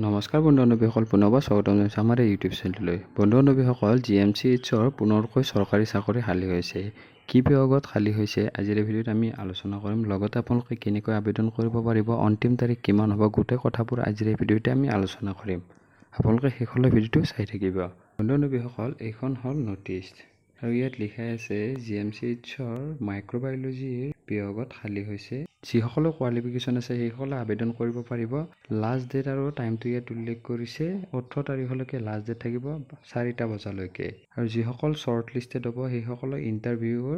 নমস্কাৰ বন্ধু বান্ধৱীসকল, পুনৰবাৰ স্বাগতম জনাইছোঁ আমাৰ এই ইউটিউব চেনেললৈ। বন্ধু বান্ধৱীসকল, GMCHৰ পুনৰকৈ চৰকাৰী চাকৰি খালী হৈছে। কি বিভাগত খালী হৈছে আজিৰ এই ভিডিঅ'ত আমি আলোচনা কৰিম। লগতে আপোনালোকে কেনেকৈ আবেদন কৰিব পাৰিব, অন্তিম তাৰিখ কিমান হ'ব, গোটেই কথাবোৰ আজিৰ এই ভিডিঅ'তে আমি আলোচনা কৰিম। আপোনালোকে শেষলৈ ভিডিঅ'টো চাই থাকিব। বন্ধু বান্ধৱীসকল, এইখন হ'ল নটিচ আৰু ইয়াত লিখা আছে GMCHৰ মাইক্ৰ'বায়'লজিৰ বিভাগত খালী হৈছে। যিসকলৰ কোৱালিফিকেশ্যন আছে সেইসকলে আবেদন কৰিব পাৰিব। লাষ্ট ডেট আৰু টাইমটো ইয়াত উল্লেখ কৰিছে 18 তাৰিখলৈকে লাষ্ট ডেট থাকিব 4টা বজালৈকে। আৰু যিসকল শ্বৰ্ট লিষ্টেড হ'ব সেইসকলক ইণ্টাৰভিউৰ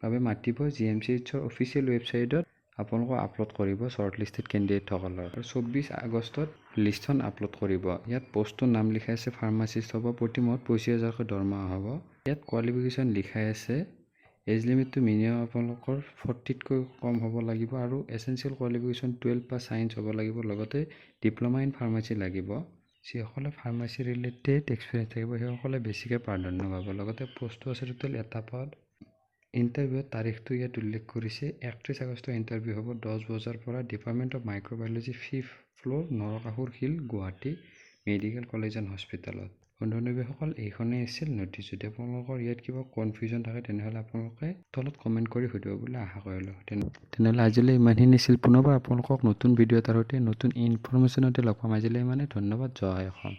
বাবে মাতিব। GMCHৰ অফিচিয়েল ৱেবছাইটত আপোনালোকক আপলোড কৰিব শ্বৰ্ট লিষ্টেড কেণ্ডিডেটসকলৰ। আৰু 24 আগষ্টত লিষ্টখন আপলোড কৰিব। ইয়াত পষ্টটোৰ নাম লিখা আছে ফাৰ্মাচিষ্ট হ'ব, প্ৰতি মাহত 25,000কৈ দৰমহা হ'ব। ইয়াত কোৱালিফিকেশ্যন লিখাই আছে এজ লিমিটটো মিনিমাম আপোনালোকৰ 40তকৈ কম হ'ব লাগিব আৰু এছেঞ্চিয়েল কোৱালিফিকেশ্যন 12 বা ছায়েন্স হ'ব লাগিব। লগতে ডিপ্ল'মা ইন ফাৰ্মাচী লাগিব। যিসকলে ফাৰ্মাচী ৰিলেটেড এক্সপিৰিয়েঞ্চ থাকিব সেইসকলে বেছিকৈ প্ৰাধান্য পাব। লগতে পষ্টটো আছে টোটেল এটা পদ। ইণ্টাৰভিউৰ তাৰিখটো ইয়াত উল্লেখ কৰিছে 31 আগষ্টত ইণ্টাৰভিউ হ'ব 10 বজাৰ পৰা। Department of microbiology, 5th floor, Narakasur শিল, গুৱাহাটী মেডিকেল কলেজ এণ্ড হস্পিটেলত। বন্ধু বান্ধৱীসকল, এইখনেই আছিল নটিচ। যদি আপোনালোকৰ ইয়াত কিবা কনফিউজন থাকে তেনেহ'লে আপোনালোকে তলত কমেণ্ট কৰি সুধিব বুলি আশা কৰিলোঁ। তেনেহ'লে আজিলৈ ইমানখিনি আছিল। পুনৰবাৰ আপোনালোকক নতুন ভিডিঅ' এটাৰ সৈতে নতুন ইনফৰমেশ্যনতে লগ পাম। আজিলৈ ইমানে। ধন্যবাদ। জয় অসম।